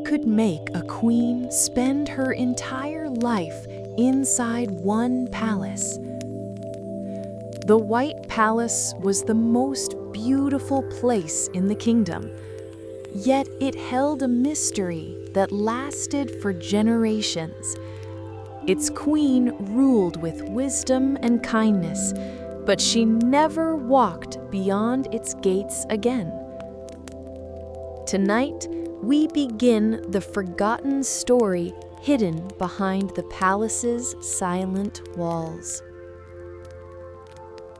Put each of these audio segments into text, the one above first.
could make a queen spend her entire life inside one palace? The White Palace was the most beautiful place in the kingdom, yet it held a mystery that lasted for generations. Its queen ruled with wisdom and kindness, but she never walked beyond its gates again. Tonight, we begin the forgotten story hidden behind the palace's silent walls.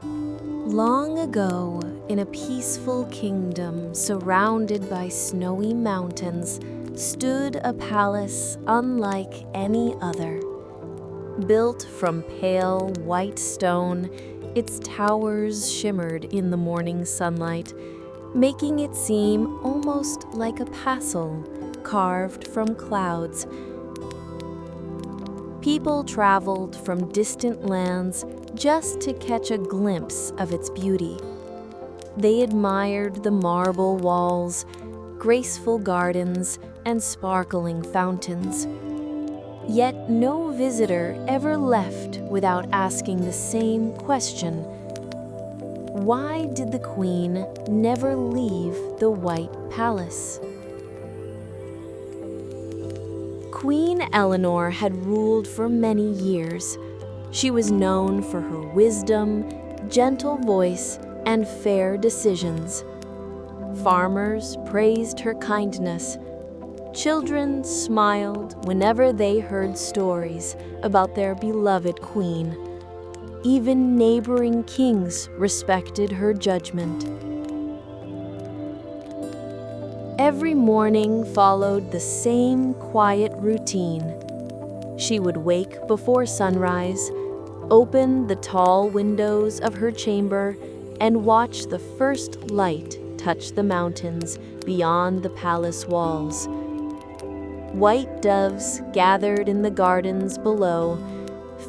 Long ago, in a peaceful kingdom surrounded by snowy mountains, stood a palace unlike any other. Built from pale white stone, its towers shimmered in the morning sunlight, making it seem almost like a castle carved from clouds. People traveled from distant lands just to catch a glimpse of its beauty. They admired the marble walls, graceful gardens, and sparkling fountains. Yet no visitor ever left without asking the same question: why did the queen never leave the White Palace? Queen Eleanor had ruled for many years. She was known for her wisdom, gentle voice, and fair decisions. Farmers praised her kindness. Children smiled whenever they heard stories about their beloved queen. Even neighboring kings respected her judgment. Every morning followed the same quiet routine. She would wake before sunrise, open the tall windows of her chamber, and watch the first light touch the mountains beyond the palace walls. White doves gathered in the gardens below,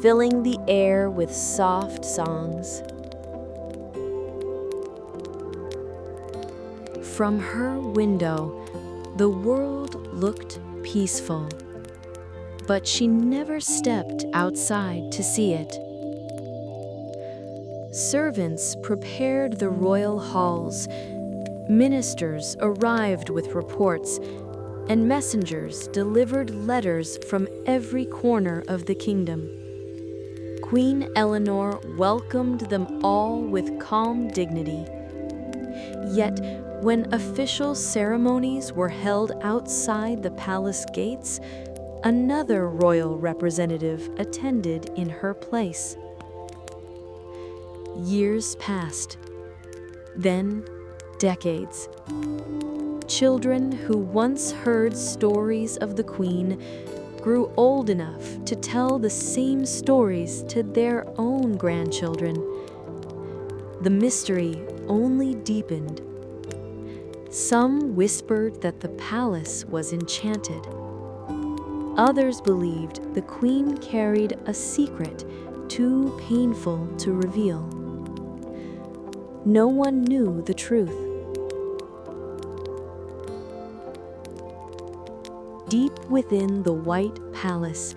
filling the air with soft songs. From her window, the world looked peaceful, but she never stepped outside to see it. Servants prepared the royal halls, ministers arrived with reports, and messengers delivered letters from every corner of the kingdom. Queen Eleanor welcomed them all with calm dignity. Yet, when official ceremonies were held outside the palace gates, another royal representative attended in her place. Years passed, then decades. Children who once heard stories of the queen grew old enough to tell the same stories to their own grandchildren. The mystery only deepened. Some whispered that the palace was enchanted. Others believed the queen carried a secret too painful to reveal. No one knew the truth. Deep within the White Palace,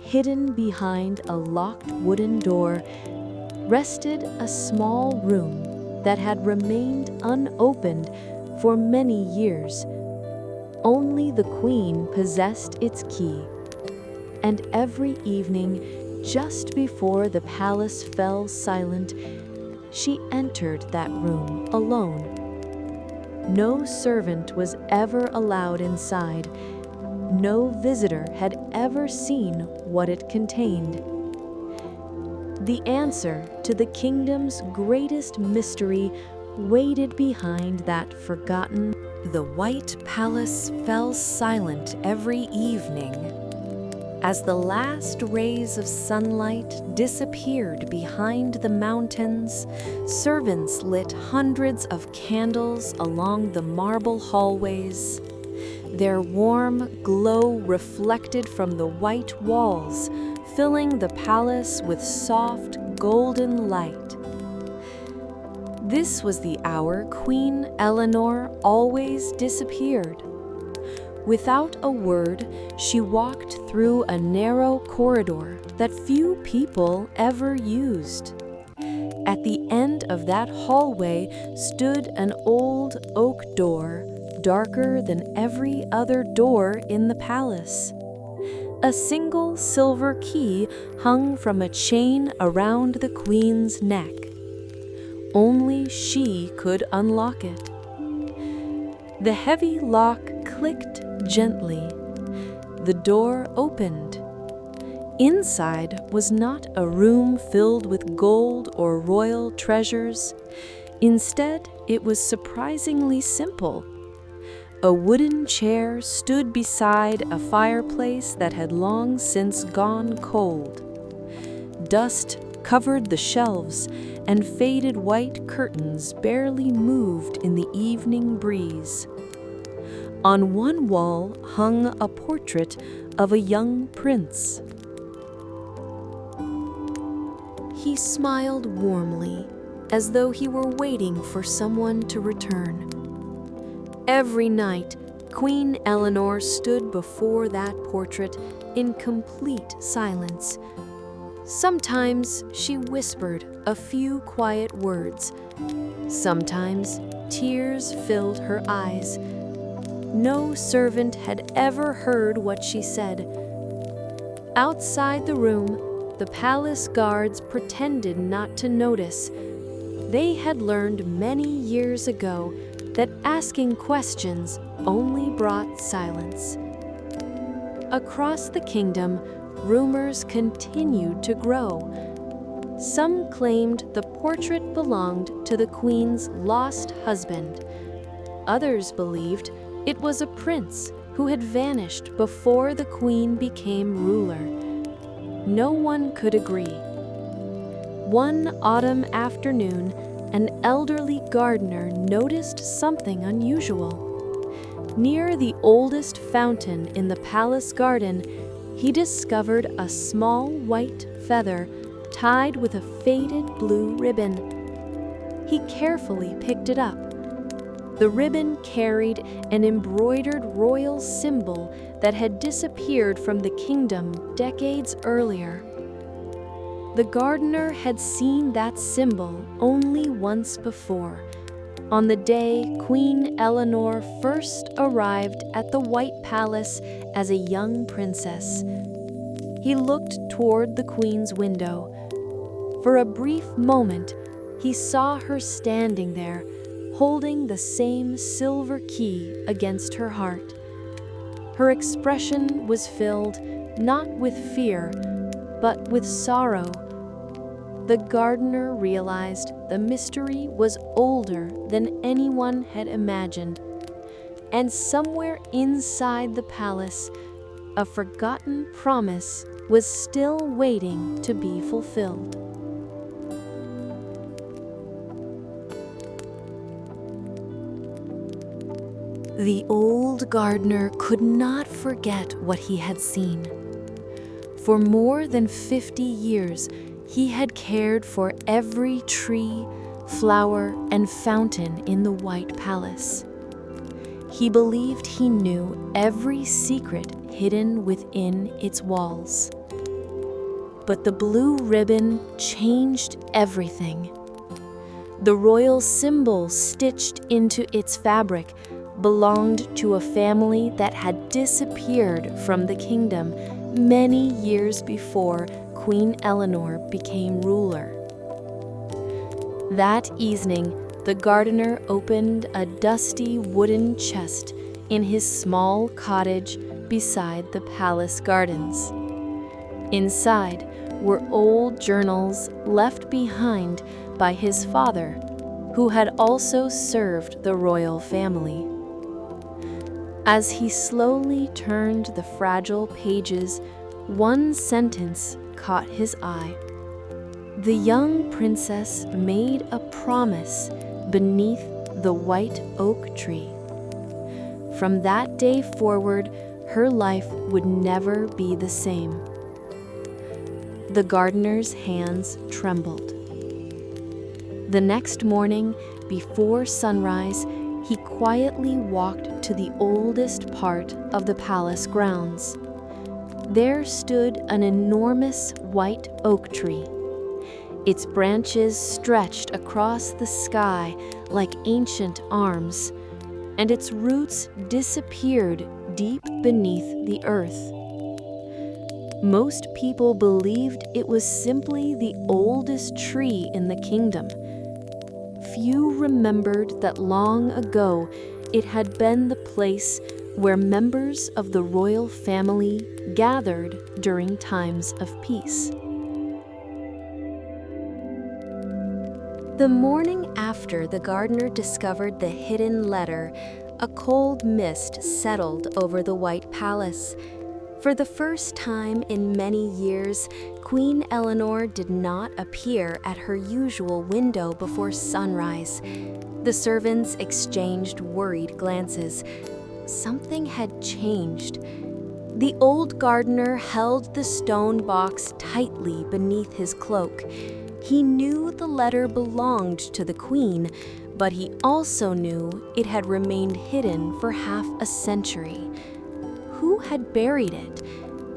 hidden behind a locked wooden door, rested a small room that had remained unopened for many years. Only the queen possessed its key, and every evening, just before the palace fell silent, she entered that room alone. No servant was ever allowed inside. No visitor had ever seen what it contained. The answer to the kingdom's greatest mystery waited behind that forgotten. The White Palace fell silent every evening. As the last rays of sunlight disappeared behind the mountains, servants lit hundreds of candles along the marble hallways. Their warm glow reflected from the white walls, filling the palace with soft, golden light. This was the hour Queen Eleanor always disappeared. Without a word, she walked through a narrow corridor that few people ever used. At the end of that hallway stood an old oak door, darker than every other door in the palace. A single silver key hung from a chain around the queen's neck. Only she could unlock it. The heavy lock clicked gently. The door opened. Inside was not a room filled with gold or royal treasures. Instead, it was surprisingly simple. A wooden chair stood beside a fireplace that had long since gone cold. Dust covered the shelves, and faded white curtains barely moved in the evening breeze. On one wall hung a portrait of a young prince. He smiled warmly, as though he were waiting for someone to return. Every night, Queen Eleanor stood before that portrait in complete silence. Sometimes she whispered a few quiet words. Sometimes tears filled her eyes. No servant had ever heard what she said. Outside the room, the palace guards pretended not to notice. They had learned many years ago that asking questions only brought silence. Across the kingdom, rumors continued to grow. Some claimed the portrait belonged to the queen's lost husband. Others believed it was a prince who had vanished before the queen became ruler. No one could agree. One autumn afternoon, an elderly gardener noticed something unusual. Near the oldest fountain in the palace garden, he discovered a small white feather tied with a faded blue ribbon. He carefully picked it up. The ribbon carried an embroidered royal symbol that had disappeared from the kingdom decades earlier. The gardener had seen that symbol only once before, on the day Queen Eleanor first arrived at the White Palace as a young princess. He looked toward the queen's window. For a brief moment, he saw her standing there, holding the same silver key against her heart. Her expression was filled not with fear, but with sorrow. The gardener realized the mystery was older than anyone had imagined, and somewhere inside the palace, a forgotten promise was still waiting to be fulfilled. The old gardener could not forget what he had seen. For more than 50 years, he had cared for every tree, flower, and fountain in the White Palace. He believed he knew every secret hidden within its walls. But the blue ribbon changed everything. The royal symbol stitched into its fabric belonged to a family that had disappeared from the kingdom many years before Queen Eleanor became ruler. That evening, the gardener opened a dusty wooden chest in his small cottage beside the palace gardens. Inside were old journals left behind by his father, who had also served the royal family. As he slowly turned the fragile pages, one sentence caught his eye. The young princess made a promise beneath the white oak tree. From that day forward, her life would never be the same. The gardener's hands trembled. The next morning, before sunrise, he quietly walked to the oldest part of the palace grounds. There stood an enormous white oak tree. Its branches stretched across the sky like ancient arms, and its roots disappeared deep beneath the earth. Most people believed it was simply the oldest tree in the kingdom. Few remembered that long ago it had been the place where members of the royal family gathered during times of peace. The morning after the gardener discovered the hidden letter, a cold mist settled over the White Palace. For the first time in many years, Queen Eleanor did not appear at her usual window before sunrise. The servants exchanged worried glances. Something had changed. The old gardener held the stone box tightly beneath his cloak. He knew the letter belonged to the Queen, but he also knew it had remained hidden for half a century. Who had buried it,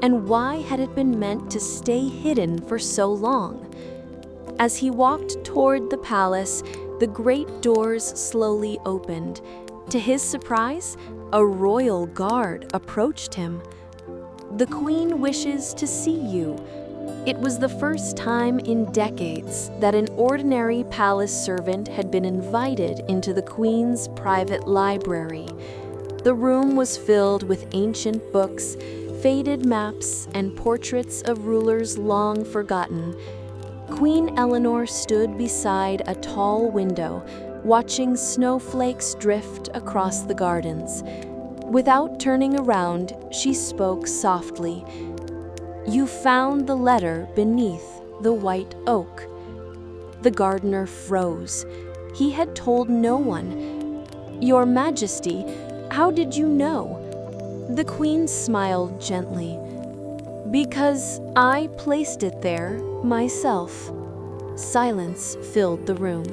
and why had it been meant to stay hidden for so long? As he walked toward the palace, the great doors slowly opened. To his surprise, a royal guard approached him. "The Queen wishes to see you." It was the first time in decades that an ordinary palace servant had been invited into the Queen's private library. The room was filled with ancient books, faded maps, and portraits of rulers long forgotten. Queen Eleanor stood beside a tall window, watching snowflakes drift across the gardens. Without turning around, she spoke softly. "You found the letter beneath the white oak." The gardener froze. He had told no one. "Your Majesty, how did you know?" The Queen smiled gently. "Because I placed it there myself." Silence filled the room.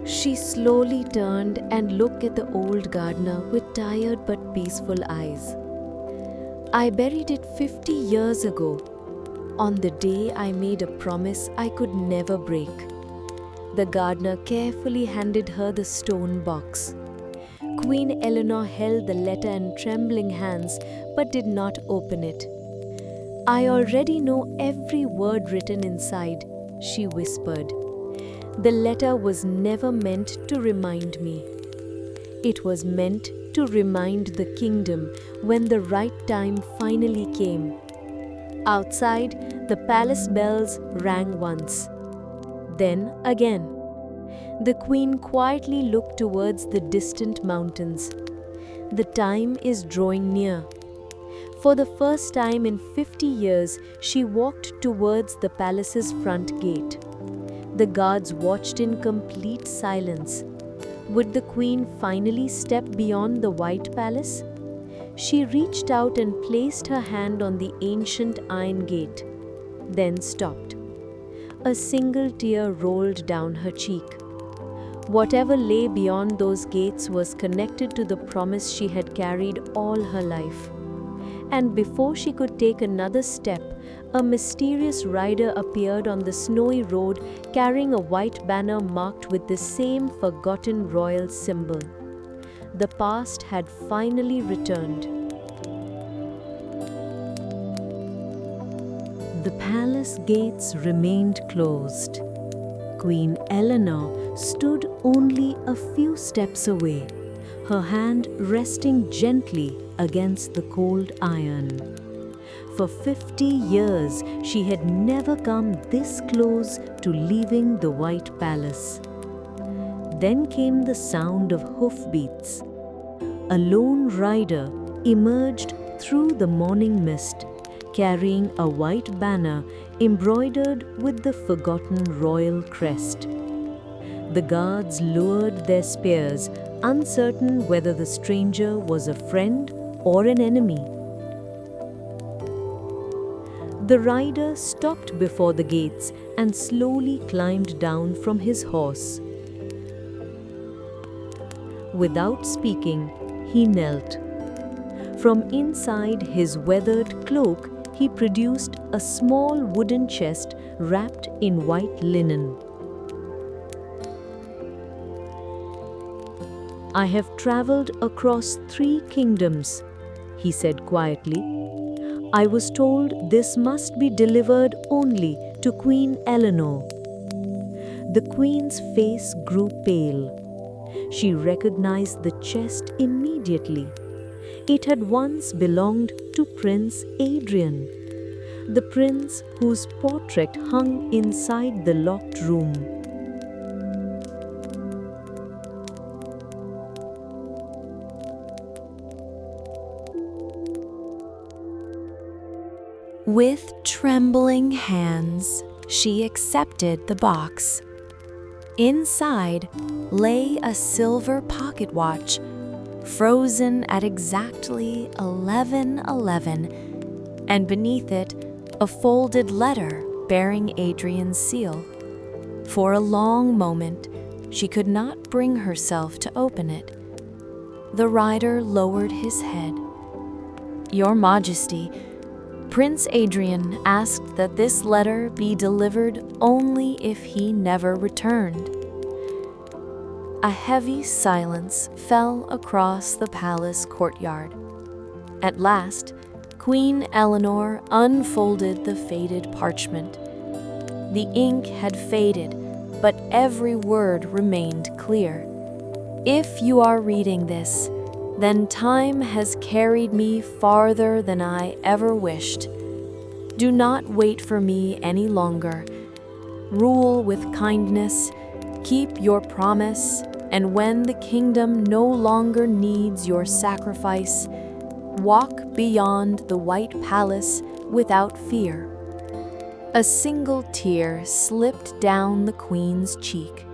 She slowly turned and looked at the old gardener with tired but peaceful eyes. "I buried it 50 years ago, on the day I made a promise I could never break." The gardener carefully handed her the stone box. Queen Eleanor held the letter in trembling hands but did not open it. "I already know every word written inside," she whispered. "The letter was never meant to remind me. It was meant to remind the kingdom when the right time finally came." Outside, the palace bells rang once. Then again. The Queen quietly looked towards the distant mountains. The time is drawing near. For the first time in 50 years, she walked towards the palace's front gate. The guards watched in complete silence. Would the Queen finally step beyond the White Palace? She reached out and placed her hand on the ancient iron gate, then stopped. A single tear rolled down her cheek. Whatever lay beyond those gates was connected to the promise she had carried all her life. And before she could take another step, a mysterious rider appeared on the snowy road carrying a white banner marked with the same forgotten royal symbol. The past had finally returned. The palace gates remained closed. Queen Eleanor stood only a few steps away, her hand resting gently against the cold iron. For 50 years, she had never come this close to leaving the White Palace. Then came the sound of hoofbeats. A lone rider emerged through the morning mist, carrying a white banner embroidered with the forgotten royal crest. The guards lowered their spears, uncertain whether the stranger was a friend or an enemy. The rider stopped before the gates and slowly climbed down from his horse. Without speaking, he knelt. From inside his weathered cloak, he produced a small wooden chest wrapped in white linen. "I have traveled across 3 kingdoms," he said quietly. "I was told this must be delivered only to Queen Eleanor." The queen's face grew pale. She recognized the chest immediately. It had once belonged to Prince Adrian, the prince whose portrait hung inside the locked room. With trembling hands, she accepted the box. Inside lay a silver pocket watch, frozen at exactly 11:11, and beneath it, a folded letter bearing Adrian's seal. For a long moment, she could not bring herself to open it. The rider lowered his head. "Your Majesty, Prince Adrian asked that this letter be delivered only if he never returned." A heavy silence fell across the palace courtyard. At last, Queen Eleanor unfolded the faded parchment. The ink had faded, but every word remained clear. "If you are reading this, then time has carried me farther than I ever wished. Do not wait for me any longer. Rule with kindness, keep your promise, and when the kingdom no longer needs your sacrifice, walk beyond the White Palace without fear." A single tear slipped down the queen's cheek.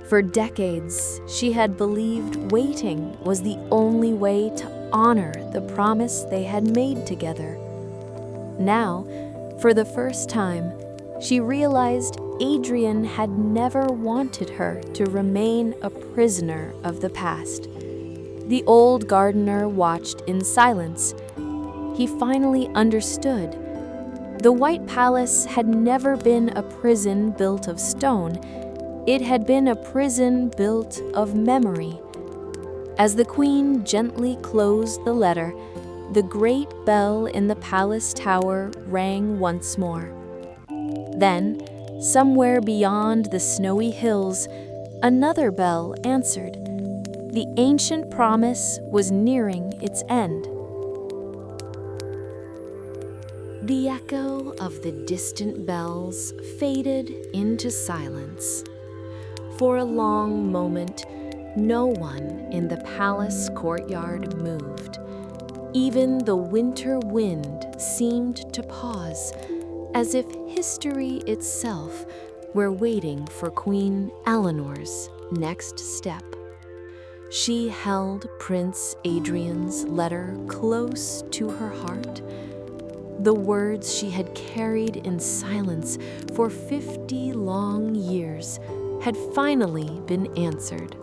For decades, she had believed waiting was the only way to honor the promise they had made together. Now, for the first time, she realized Adrian had never wanted her to remain a prisoner of the past. The old gardener watched in silence. He finally understood. The White Palace had never been a prison built of stone. It had been a prison built of memory. As the queen gently closed the letter, the great bell in the palace tower rang once more. Then, somewhere beyond the snowy hills, another bell answered. The ancient promise was nearing its end. The echo of the distant bells faded into silence. For a long moment, no one in the palace courtyard moved. Even the winter wind seemed to pause, as if history itself were waiting for Queen Eleanor's next step. She held Prince Adrian's letter close to her heart. The words she had carried in silence for 50 long years had finally been answered.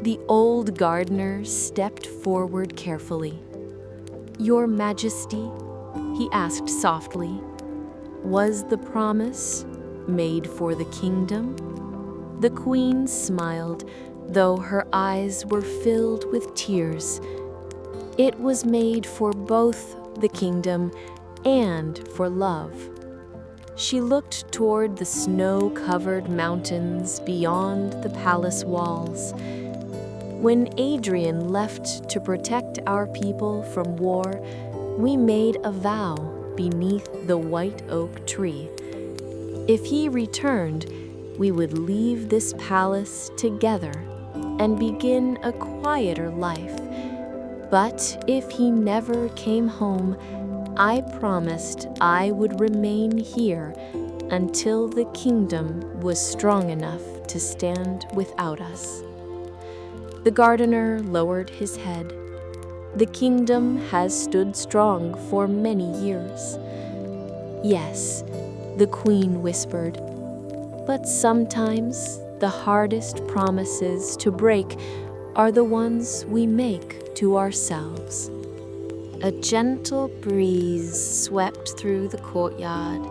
The old gardener stepped forward carefully. "Your Majesty," he asked softly, "was the promise made for the kingdom?" The queen smiled, though her eyes were filled with tears. "It was made for both the kingdom and for love." She looked toward the snow-covered mountains beyond the palace walls. "When Adrian left to protect our people from war, we made a vow beneath the white oak tree. If he returned, we would leave this palace together and begin a quieter life. But if he never came home, I promised I would remain here until the kingdom was strong enough to stand without us." The gardener lowered his head. "The kingdom has stood strong for many years. Yes, the queen whispered. But sometimes the hardest promises to break are the ones we make to ourselves. A gentle breeze swept through the courtyard.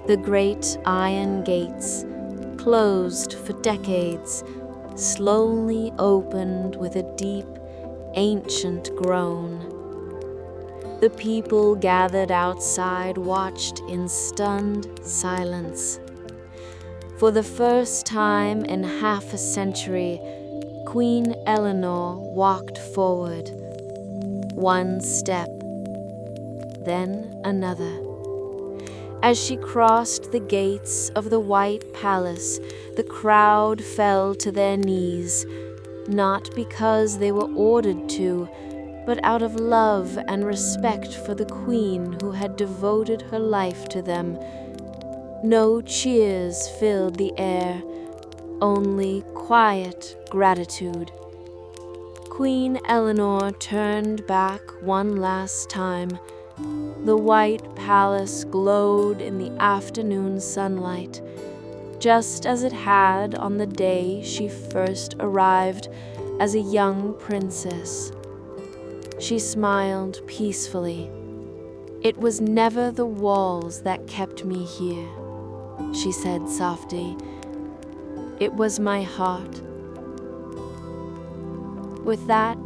The great iron gates, closed for decades, slowly opened with a deep, ancient groan. The people gathered outside watched in stunned silence. For the first time in half a century, Queen Eleanor walked forward. One step, then another. As she crossed the gates of the White Palace, the crowd fell to their knees, not because they were ordered to, but out of love and respect for the queen who had devoted her life to them. No cheers filled the air, only quiet gratitude. Queen Eleanor turned back one last time. The White Palace glowed in the afternoon sunlight, just as it had on the day she first arrived as a young princess. She smiled peacefully. "It was never the walls that kept me here," she said softly. "It was my heart." With that,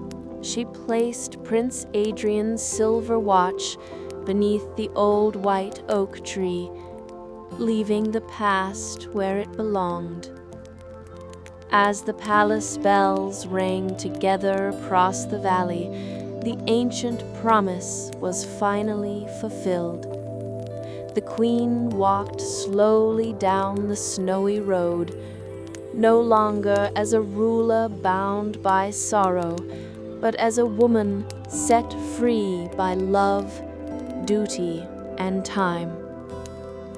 she placed Prince Adrian's silver watch beneath the old white oak tree, leaving the past where it belonged. As the palace bells rang together across the valley, the ancient promise was finally fulfilled. The queen walked slowly down the snowy road, no longer as a ruler bound by sorrow, but as a woman set free by love, duty, and time.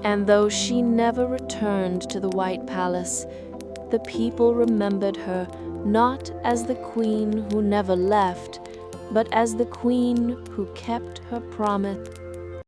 And though she never returned to the White Palace, the people remembered her not as the queen who never left, but as the queen who kept her promise